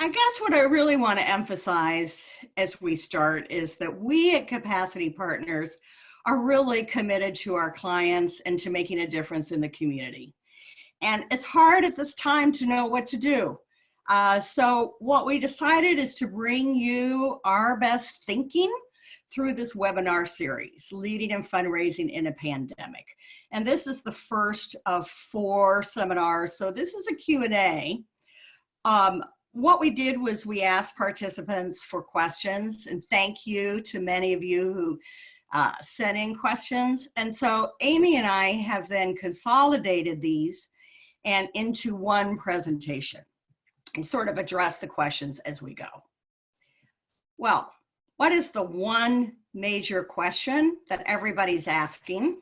I guess what I really want to emphasize as we start is that we at Capacity Partners are really committed to our clients and to making a difference in the community. And it's hard at this time to know what to do. So what we decided is to bring you our best thinking through this webinar series, Leading and Fundraising in a Pandemic. And this is the first of 4 seminars. So this is a Q&A. What we did was we asked participants for questions, and thank you to many of you who sent in questions. And so Amy and I have then consolidated these and into one presentation and sort of address the questions as we go. Well, what is the one major question that everybody's asking?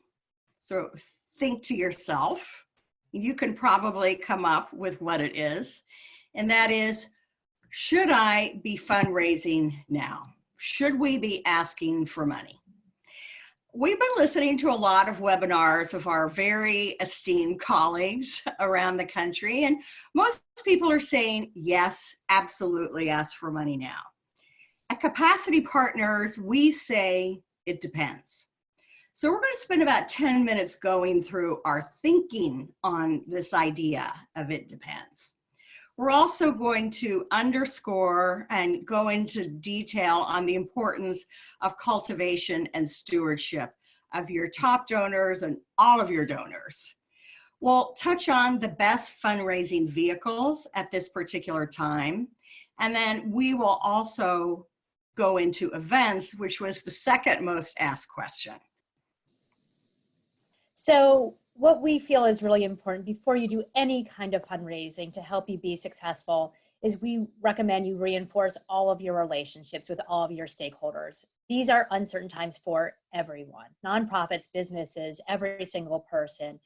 So think to yourself. You can probably come up with what it is. And that is, should I be fundraising now? Should we be asking for money? We've been listening to a lot of webinars of our very esteemed colleagues around the country, and most people are saying, yes, absolutely ask for money now. At Capacity Partners, we say it depends. So we're going to spend about 10 minutes going through our thinking on this idea of it depends. We're also going to underscore and go into detail on the importance of cultivation and stewardship of your top donors and all of your donors. We'll touch on the best fundraising vehicles at this particular time. And then we will also go into events, which was the second most asked question. So what we feel is really important before you do any kind of fundraising to help you be successful is we recommend you reinforce all of your relationships with all of your stakeholders. These are uncertain times for everyone, nonprofits, businesses, every single person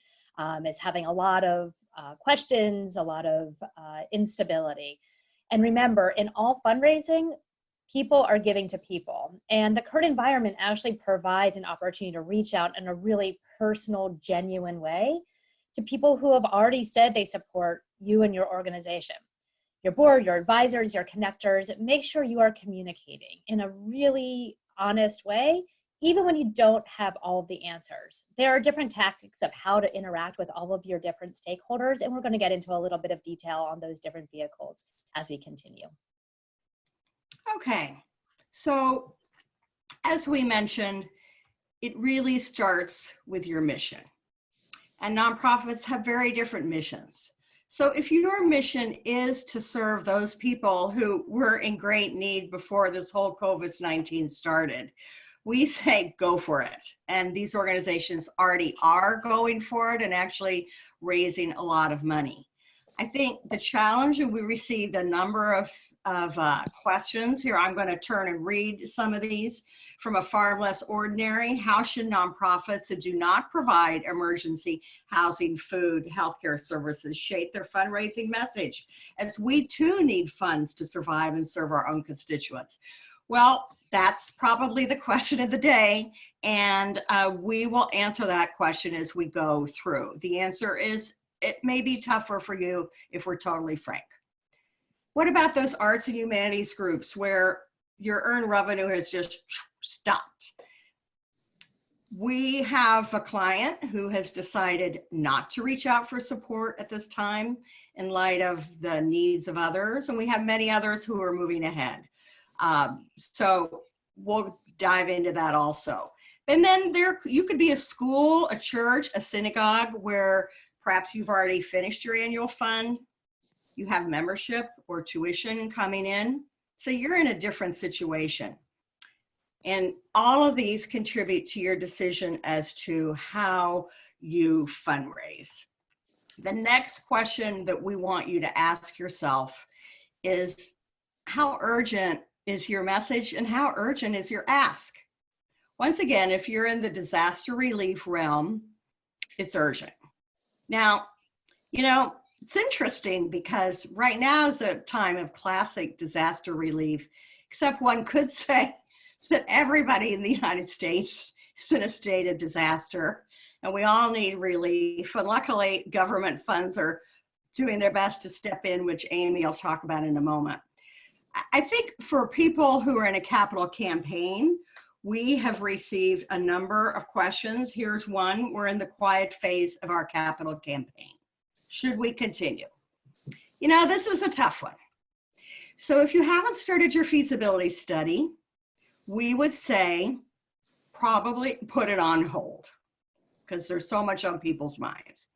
is having a lot of questions, a lot of instability. And remember, in all fundraising, people are giving to people. And the current environment actually provides an opportunity to reach out in a really personal, genuine way to people who have already said they support you and your organization. Your board, your advisors, your connectors, make sure you are communicating in a really honest way, even when you don't have all of the answers. There are different tactics of how to interact with all of your different stakeholders, and we're going to get into a little bit of detail on those different vehicles as we continue. Okay, so as we mentioned, it really starts with your mission. And nonprofits have very different missions. So if your mission is to serve those people who were in great need before this whole COVID-19 started, we say go for it. And these organizations already are going for it and actually raising a lot of money. I think the challenge, and we received a number of questions here. I'm going to turn and read some of these from A Far Less Ordinary. How should nonprofits that do not provide emergency housing, food, healthcare services shape their fundraising message, as we too need funds to survive and serve our own constituents? Well, that's probably the question of the day, and we will answer that question as we go through. The answer is it may be tougher for you if we're totally frank. What about those arts and humanities groups where your earned revenue has just stopped? We have a client who has decided not to reach out for support at this time in light of the needs of others, and we have many others who are moving ahead. So we'll dive into that also. And then you could be a school, a church, a synagogue where perhaps you've already finished your annual fund. You have membership or tuition coming in, so you're in a different situation. And all of these contribute to your decision as to how you fundraise. The next question that we want you to ask yourself is, how urgent is your message and how urgent is your ask? Once again, if you're in the disaster relief realm, it's urgent. Now, you know, it's interesting because right now is a time of classic disaster relief, except one could say that everybody in the United States is in a state of disaster and we all need relief. And luckily, government funds are doing their best to step in, which Amy will talk about in a moment. I think for people who are in a capital campaign, we have received a number of questions. Here's one. We're in the quiet phase of our capital campaign. Should we continue? You know, this is a tough one. So if you haven't started your feasibility study, we would say probably put it on hold because there's so much on people's minds.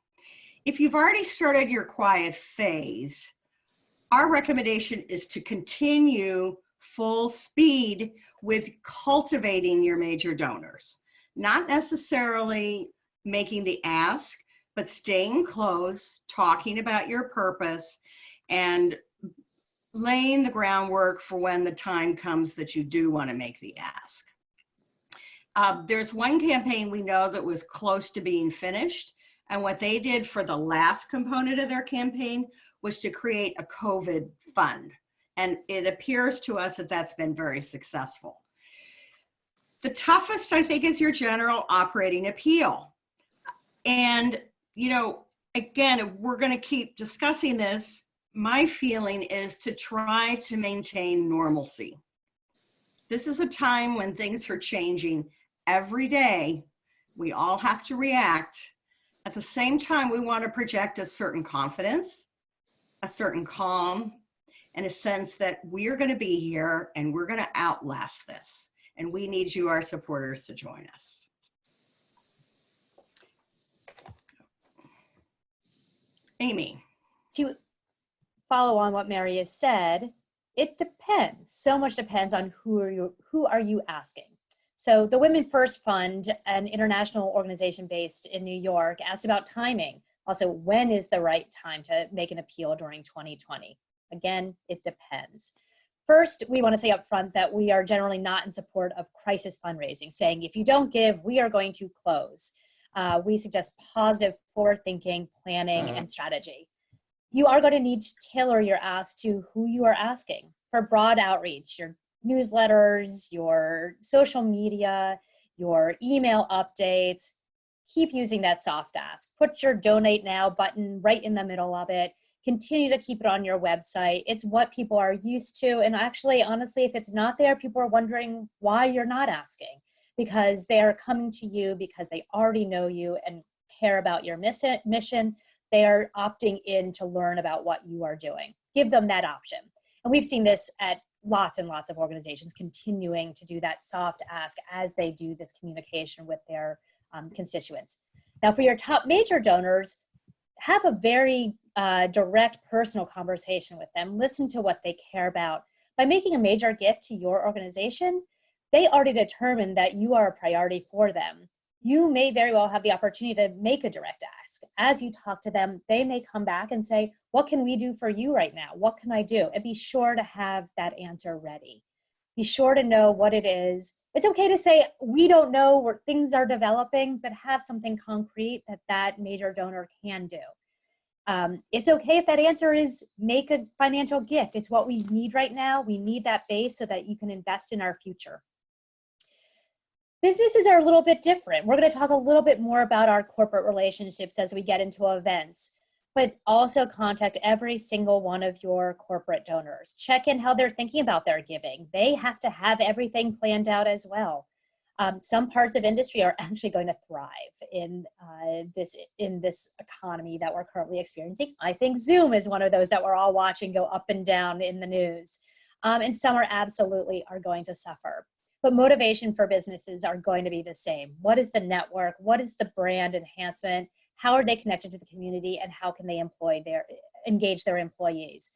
If you've already started your quiet phase, our recommendation is to continue full speed with cultivating your major donors, not necessarily making the ask, but staying close, talking about your purpose, and laying the groundwork for when the time comes that you do want to make the ask. There's one campaign we know that was close to being finished, and what they did for the last component of their campaign was to create a COVID fund. And it appears to us that that's been very successful. The toughest, I think, is your general operating appeal. And, you know, again, we're going to keep discussing this. My feeling is to try to maintain normalcy. This is a time when things are changing every day. We all have to react. At the same time, we want to project a certain confidence, a certain calm, and a sense that we're going to be here and we're going to outlast this. And we need you, our supporters, to join us. Amy. To follow on what Mary has said, it depends. So much depends on who are you asking. So the Women First Fund, an international organization based in New York, asked about timing. Also, when is the right time to make an appeal during 2020? Again, it depends. First, we want to say up front that we are generally not in support of crisis fundraising, saying if you don't give, we are going to close. We suggest positive forward-thinking, planning, and strategy. You are going to need to tailor your ask to who you are asking. For broad outreach, your newsletters, your social media, your email updates, keep using that soft ask. Put your donate now button right in the middle of it. Continue to keep it on your website. It's what people are used to. And actually, honestly, if it's not there, people are wondering why you're not asking, because they are coming to you because they already know you and care about your mission. They are opting in to learn about what you are doing. Give them that option. And we've seen this at lots and lots of organizations continuing to do that soft ask as they do this communication with their constituents. Now, for your top major donors, have a very direct personal conversation with them. Listen to what they care about. By making a major gift to your organization, they already determined that you are a priority for them. You may very well have the opportunity to make a direct ask. As you talk to them, they may come back and say, what can we do for you right now? What can I do? And be sure to have that answer ready. Be sure to know what it is. It's okay to say, we don't know where things are developing, but have something concrete that major donor can do. It's okay if that answer is make a financial gift. It's what we need right now. We need that base so that you can invest in our future. Businesses are a little bit different. We're going to talk a little bit more about our corporate relationships as we get into events, but also contact every single one of your corporate donors. Check in how they're thinking about their giving. They have to have everything planned out as well. Some parts of industry are actually going to thrive in this economy that we're currently experiencing. I think Zoom is one of those that we're all watching go up and down in the news. And some are going to suffer. But motivation for businesses are going to be the same. What is the network? What is the brand enhancement? How are they connected to the community? And how can they engage their employees?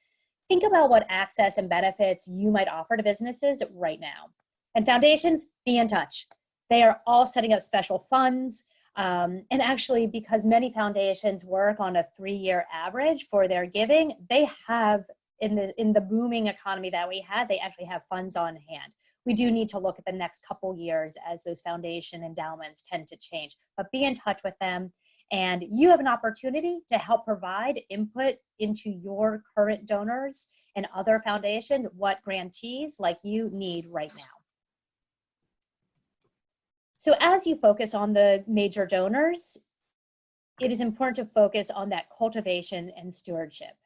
Think about what access and benefits you might offer to businesses right now. And foundations, be in touch. They are all setting up special funds. And actually, because many foundations work on a 3-year average for their giving, they have, in the booming economy that we had, they actually have funds on hand. We do need to look at the next couple years as those foundation endowments tend to change, but be in touch with them. And you have an opportunity to help provide input into your current donors and other foundations, what grantees like you need right now. So as you focus on the major donors, it is important to focus on that cultivation and stewardship.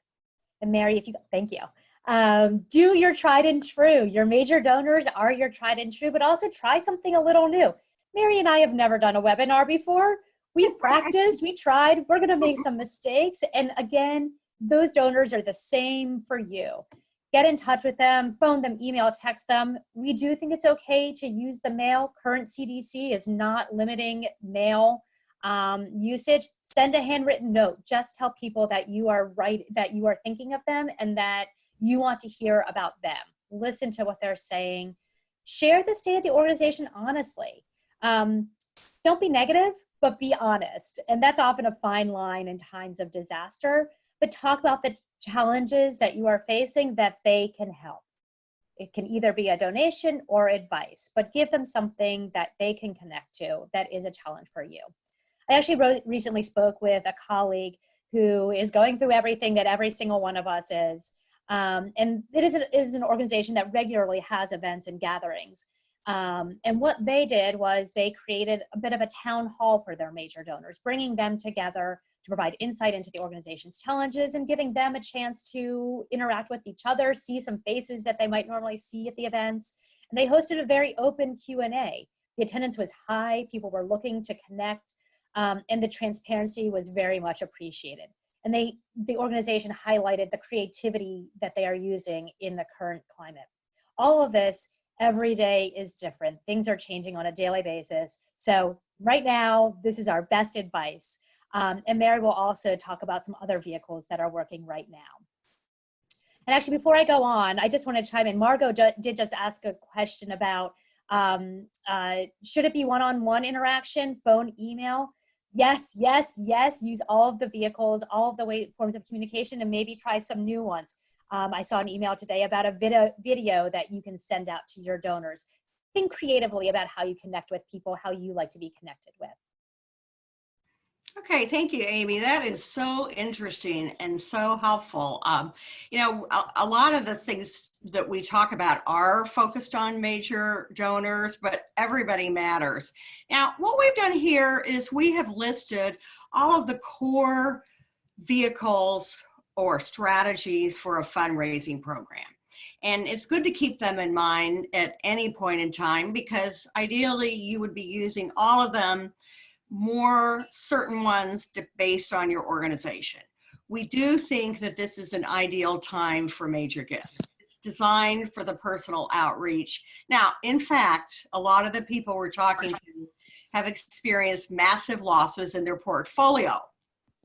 And Mary, thank you. Do your tried and true. Your major donors are your tried and true, but also try something a little new. Mary and I have never done a webinar before. We practiced, we tried, we're gonna make some mistakes. And again, those donors are the same for you. Get in touch with them, phone them, email, text them. We do think it's okay to use the mail. Current CDC is not limiting mail usage. Send a handwritten note. Just tell people that you are right, that you are thinking of them and that you want to hear about them. Listen to what they're saying. Share the state of the organization honestly. Don't be negative, but be honest. And that's often a fine line in times of disaster. But talk about the challenges that you are facing that they can help. It can either be a donation or advice, but give them something that they can connect to that is a challenge for you. I actually recently spoke with a colleague who is going through everything that every single one of us is. And it is an organization that regularly has events and gatherings. And what they did was they created a bit of a town hall for their major donors, bringing them together to provide insight into the organization's challenges and giving them a chance to interact with each other, see some faces that they might normally see at the events. And they hosted a very open Q&A. The attendance was high, people were looking to connect, and the transparency was very much appreciated. And the organization highlighted the creativity that they are using in the current climate. All of this, every day is different. Things are changing on a daily basis. So right now, this is our best advice. And Mary will also talk about some other vehicles that are working right now. And actually, before I go on, I just want to chime in. Margot did just ask a question about, should it be one-on-one interaction, phone, email? Yes, yes, yes. Use all of the vehicles, all of the forms of communication, and maybe try some new ones. I saw an email today about a video that you can send out to your donors. Think creatively about how you connect with people, how you like to be connected with. Okay, thank you, Amy. That is so interesting and so helpful. You know, a lot of the things that we talk about are focused on major donors, but everybody matters. Now, what we've done here is we have listed all of the core vehicles or strategies for a fundraising program. And it's good to keep them in mind at any point in time, because ideally you would be using all of them, more certain ones based on your organization. We do think that this is an ideal time for major gifts. It's designed for the personal outreach. Now, in fact, a lot of the people we're talking to have experienced massive losses in their portfolio.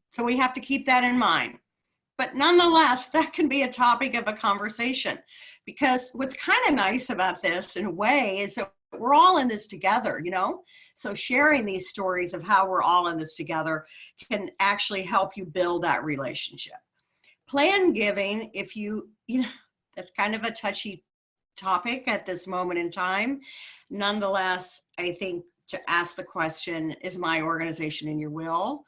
So we have to keep that in mind. But nonetheless, that can be a topic of a conversation, because what's kind of nice about this in a way is that we're all in this together, you know? So sharing these stories of how we're all in this together can actually help you build that relationship. Plan giving, if you know, that's kind of a touchy topic at this moment in time. Nonetheless, I think to ask the question, is my organization in your will,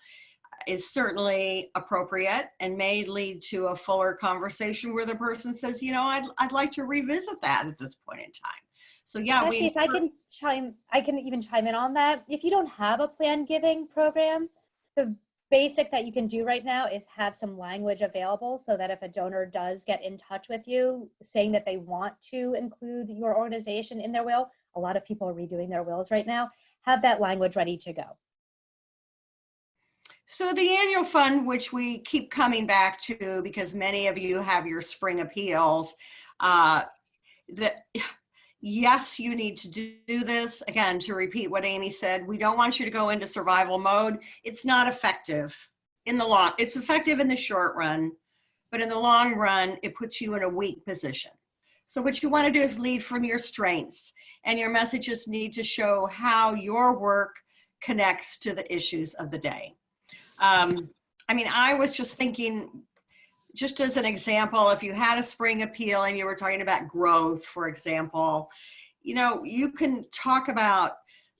is certainly appropriate and may lead to a fuller conversation where the person says, you know, I'd like to revisit that at this point in time. So yeah, actually, if I can even chime in on that. If you don't have a planned giving program, the basic that you can do right now is have some language available so that if a donor does get in touch with you saying that they want to include your organization in their will, a lot of people are redoing their wills right now, have that language ready to go. So the annual fund, which we keep coming back to because many of you have your spring appeals, yes, you need to do this. Again, to repeat what Amy said, we don't want you to go into survival mode. It's not effective in the long. It's effective in the short run, but in the long run, it puts you in a weak position. So what you want to do is lead from your strengths, and your messages need to show how your work connects to the issues of the day. I mean, I was just thinking, just as an example, if you had a spring appeal and you were talking about growth, for example, you know, you can talk about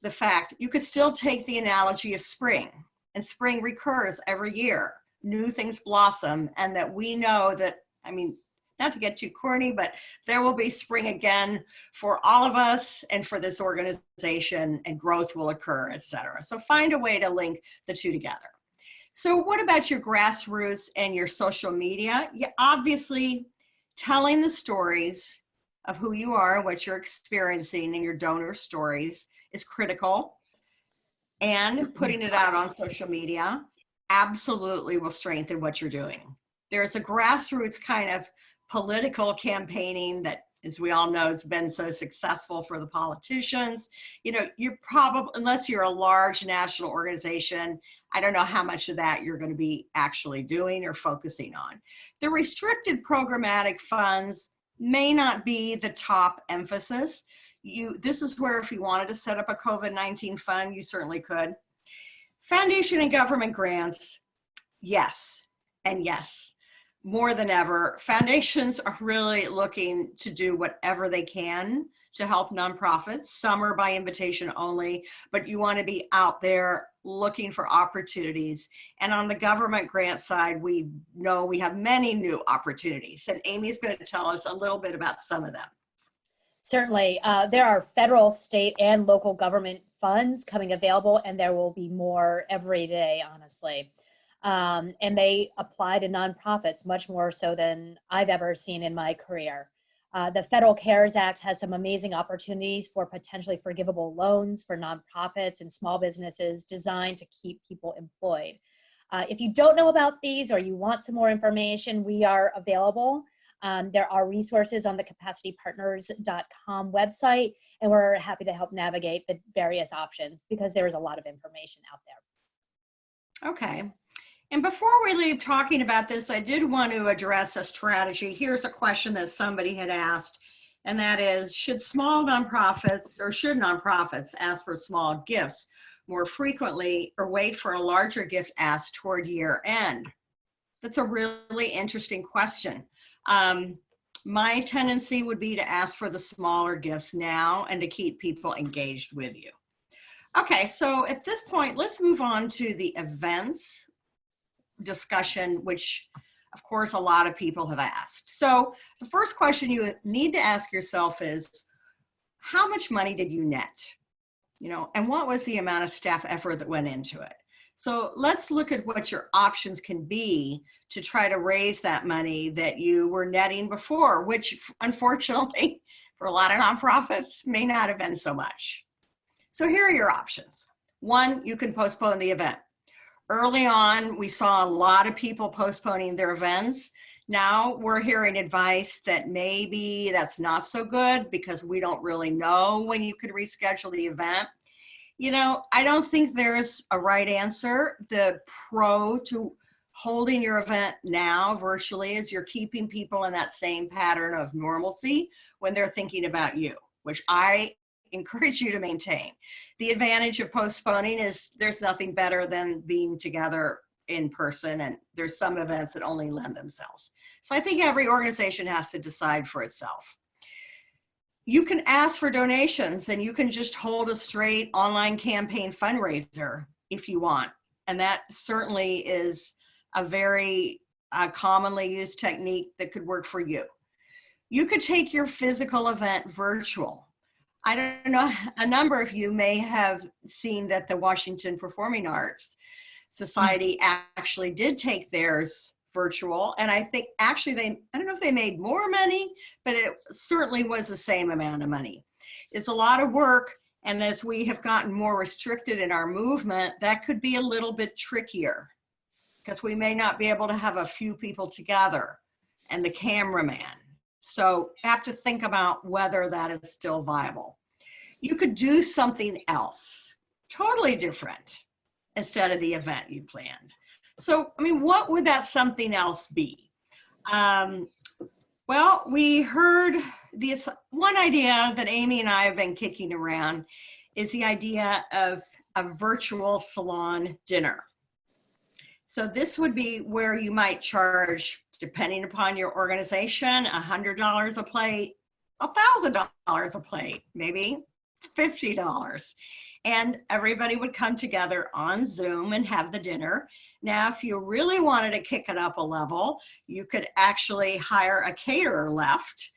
the fact, you could still take the analogy of spring, and spring recurs every year. New things blossom, and that we know that, I mean, not to get too corny, but there will be spring again for all of us and for this organization, and growth will occur, et cetera. So find a way to link the two together. So what about your grassroots and your social media? You obviously telling the stories of who you are and what you're experiencing and your donor stories is critical. And putting it out on social media absolutely will strengthen what you're doing. There's a grassroots kind of political campaigning that, as we all know, has been so successful for the politicians. You know, you're probably, unless you're a large national organization, I don't know how much of that you're going to be actually doing or focusing on. The restricted programmatic funds may not be the top emphasis. This is where if you wanted to set up a COVID-19 fund, you certainly could. Foundation and government grants, yes, and yes. More than ever, foundations are really looking to do whatever they can to help nonprofits. Some are by invitation only, but you want to be out there looking for opportunities. And on the government grant side, we know we have many new opportunities. And Amy's going to tell us a little bit about some of them. Certainly. There are federal, state, and local government funds coming available, and there will be more every day, honestly. And they apply to nonprofits much more so than I've ever seen in my career. The Federal CARES Act has some amazing opportunities for potentially forgivable loans for nonprofits and small businesses designed to keep people employed. If you don't know about these or you want some more information, we are available. There are resources on the capacitypartners.com website, and we're happy to help navigate the various options because there is a lot of information out there. Okay. And before we leave talking about this, I did want to address a strategy. Here's a question that somebody had asked, and that is, should nonprofits ask for small gifts more frequently or wait for a larger gift ask toward year end? That's a really interesting question. My tendency would be to ask for the smaller gifts now and to keep people engaged with you. Okay, so at this point, let's move on to the events discussion, which of course a lot of people have asked. So the first question you need to ask yourself is, how much money did you net? You know, and what was the amount of staff effort that went into it? So let's look at what your options can be to try to raise that money that you were netting before, which unfortunately for a lot of nonprofits may not have been so much. So here are your options. One, you can postpone the event. Early on, we saw a lot of people postponing their events. Now we're hearing advice that maybe that's not so good because we don't really know when you could reschedule the event. You know, I don't think there's a right answer. The pro to holding your event now virtually is you're keeping people in that same pattern of normalcy when they're thinking about you, which I encourage you to maintain. The advantage of postponing is there's nothing better than being together in person, and there's some events that only lend themselves. So I think every organization has to decide for itself. You can ask for donations, then you can just hold a straight online campaign fundraiser if you want. And that certainly is a very commonly used technique that could work for you. You could take your physical event virtual. I don't know, a number of you may have seen that the Washington Performing Arts Society actually did take theirs virtual. And I think actually I don't know if they made more money, but it certainly was the same amount of money. It's a lot of work. And as we have gotten more restricted in our movement, that could be a little bit trickier because we may not be able to have a few people together and the cameraman. So have to think about whether that is still viable. You could do something else, totally different, instead of the event you planned. So, I mean, what would that something else be? Well, we heard this one idea that Amy and I have been kicking around is the idea of a virtual salon dinner. So this would be where you might charge, depending upon your organization, $100 a plate, $1,000 a plate, maybe $50. And everybody would come together on Zoom and have the dinner. Now, if you really wanted to kick it up a level, you could actually hire a caterer left,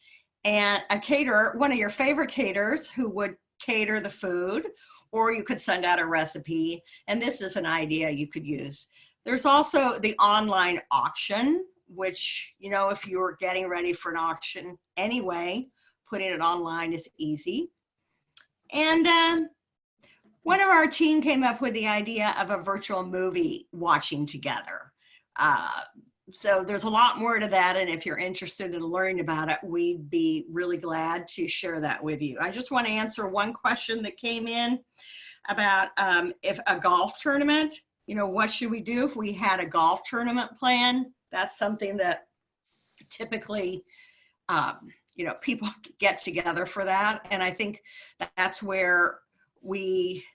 and a caterer, one of your favorite caterers who would cater the food, or you could send out a recipe. And this is an idea you could use. There's also the online auction, which, you know, if you're getting ready for an auction anyway, putting it online is easy. And one of our team came up with the idea of a virtual movie watching together. So there's a lot more to that. And if you're interested in learning about it, we'd be really glad to share that with you. I just want to answer one question that came in about if a golf tournament, you know, what should we do if we had a golf tournament plan? That's something that typically, you know, people get together for that. And I think that's where we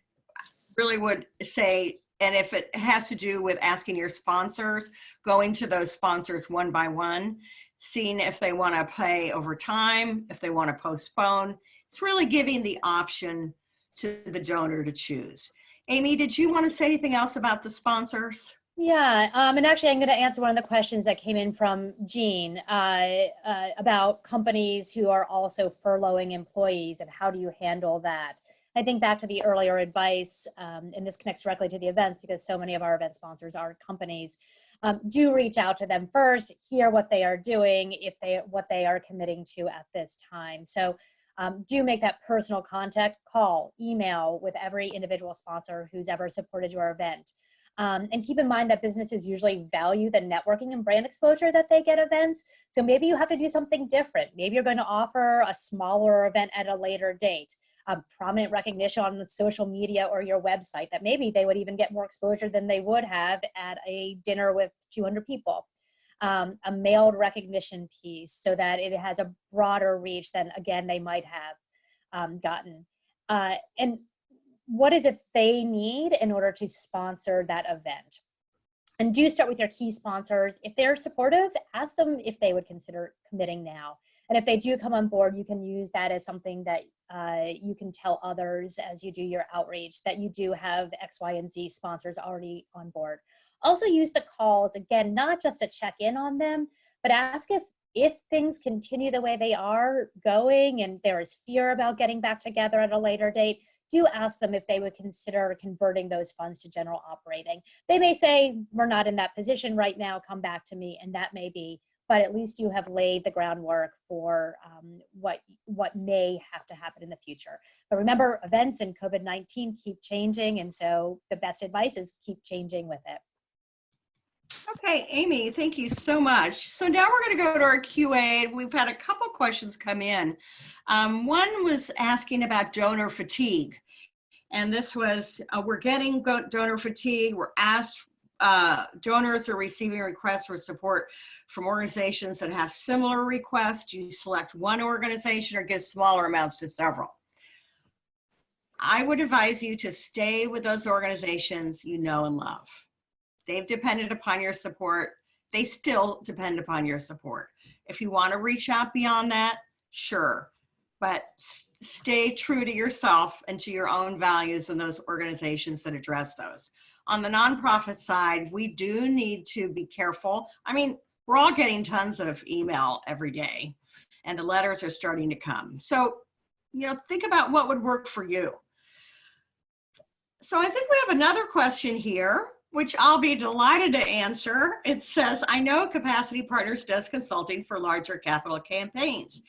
really would say, and if it has to do with asking your sponsors, going to those sponsors one by one, seeing if they want to pay over time, if they want to postpone. It's really giving the option to the donor to choose. Amy, did you want to say anything else about the sponsors? Yeah, and actually I'm going to answer one of the questions that came in from Jean about companies who are also furloughing employees and how do you handle that? I think back to the earlier advice, and this connects directly to the events because so many of our event sponsors are companies. Do reach out to them first, hear what they are doing, what they are committing to at this time. So do make that personal contact, call, email with every individual sponsor who's ever supported your event. And keep in mind that businesses usually value the networking and brand exposure that they get events. So maybe you have to do something different. Maybe you're going to offer a smaller event at a later date, prominent recognition on social media or your website that maybe they would even get more exposure than they would have at a dinner with 200 people. A mailed recognition piece so that it has a broader reach than, again, they might have gotten. And what is it they need in order to sponsor that event? And do start with your key sponsors. If they're supportive, ask them if they would consider committing now. And if they do come on board, you can use that as something that you can tell others as you do your outreach, that you do have X, Y, and Z sponsors already on board. Also use the calls, again, not just to check in on them, but ask if things continue the way they are going and there is fear about getting back together at a later date, do ask them if they would consider converting those funds to general operating. They may say, we're not in that position right now, come back to me, and that may be, but at least you have laid the groundwork for what may have to happen in the future. But remember, events and COVID-19 keep changing, and so the best advice is keep changing with it. Okay, Amy, thank you so much. So now we're going to go to our QA. We've had a couple questions come in. One was asking about donor fatigue. And this was, we're getting donor fatigue. We're asked, donors are receiving requests for support from organizations that have similar requests. You select one organization or give smaller amounts to several. I would advise you to stay with those organizations you know and love. They've depended upon your support. They still depend upon your support. If you want to reach out beyond that, sure, but stay true to yourself and to your own values and those organizations that address those. On the nonprofit side, we do need to be careful. I mean, we're all getting tons of email every day and the letters are starting to come. So, you know, think about what would work for you. So I think we have another question here, which I'll be delighted to answer. It says, I know Capacity Partners does consulting for larger capital campaigns.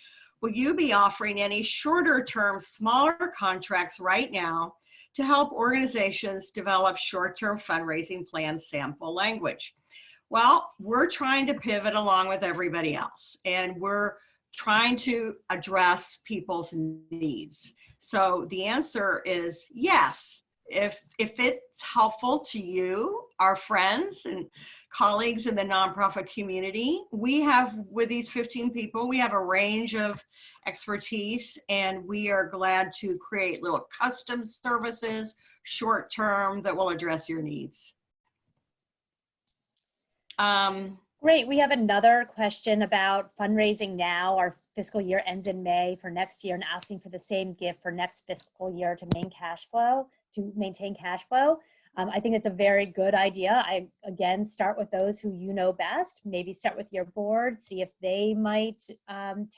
Will you be offering any shorter term, smaller contracts right now to help organizations develop short-term fundraising plan sample language? Well, we're trying to pivot along with everybody else, and we're trying to address people's needs. So the answer is yes. If it's helpful to you, our friends and colleagues in the nonprofit community, we have, with these 15 people, we have a range of expertise, and we are glad to create little custom services, short term, that will address your needs. Great. We have another question about fundraising now. Our fiscal year ends in May for next year and asking for the same gift for next fiscal year to maintain cash flow. I think it's a very good idea. I, again, start with those who you know best. Maybe start with your board, see if they might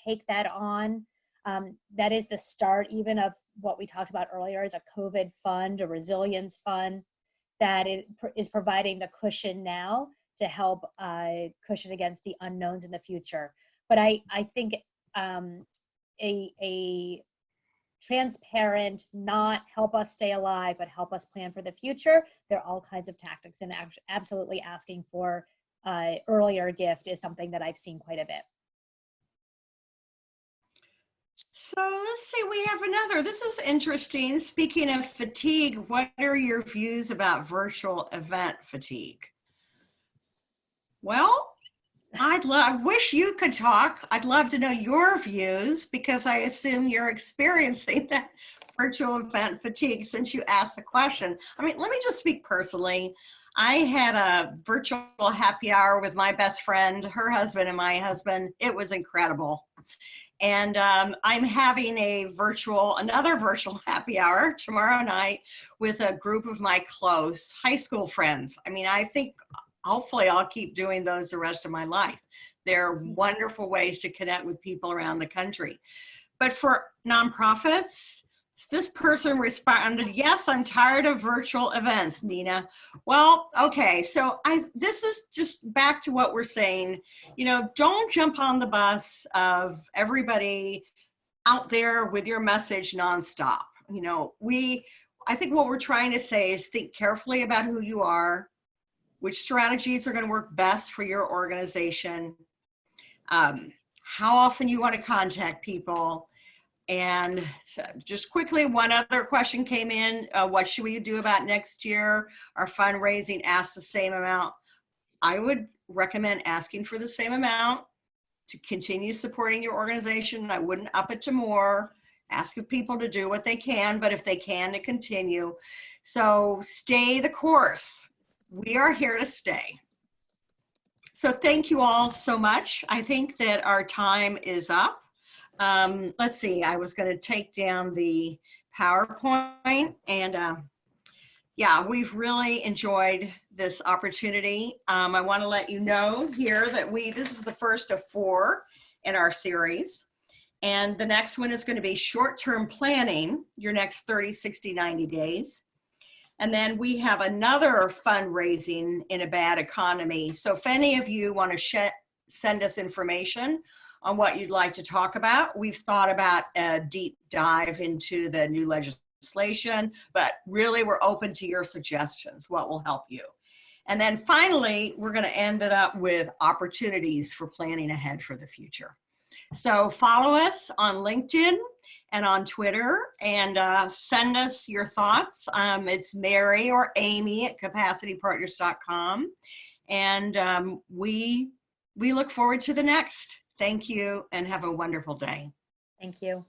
take that on. That is the start even of what we talked about earlier as a COVID fund, a resilience fund that is providing the cushion now. to help cushion against the unknowns in the future. But I think a transparent, not help us stay alive, but help us plan for the future. There are all kinds of tactics, and absolutely asking for earlier gift is something that I've seen quite a bit. So let's see, we have another. This is interesting. Speaking of fatigue, what are your views about event fatigue? Well, I wish you could talk. I'd love to know your views because I assume you're experiencing that virtual event fatigue since you asked the question. I mean, let me just speak personally. I had a virtual happy hour with my best friend, her husband, and my husband. It was incredible. And I'm having another virtual happy hour tomorrow night with a group of my close high school friends. I mean, I think hopefully I'll keep doing those the rest of my life. They're wonderful ways to connect with people around the country. But for nonprofits, this person responded, yes, I'm tired of virtual events, Nina. Well, okay, so this is just back to what we're saying. You know, don't jump on the bus of everybody out there with your message nonstop. You know, I think what we're trying to say is think carefully about who you are, which strategies are going to work best for your organization, how often you want to contact people. And so just quickly, one other question came in. What should we do about next year? Our fundraising asks the same amount. I would recommend asking for the same amount to continue supporting your organization. I wouldn't up it to more. Ask of people to do what they can, but if they can, to continue. So stay the course. We are here to stay. So thank you all so much. I think that our time is up. Let's see, I was going to take down the PowerPoint, and yeah, we've really enjoyed this opportunity. I want to let you know here that this is the first of 4 in our series. And the next one is going to be short-term planning, your next 30, 60, 90 days. And then we have another fundraising in a bad economy. So if any of you want to send us information on what you'd like to talk about, we've thought about a deep dive into the new legislation, but really we're open to your suggestions, what will help you. And then finally, we're going to end it up with opportunities for planning ahead for the future. So follow us on LinkedIn and on Twitter, and send us your thoughts. It's Mary or Amy at capacitypartners.com. And we look forward to the next. Thank you and have a wonderful day. Thank you.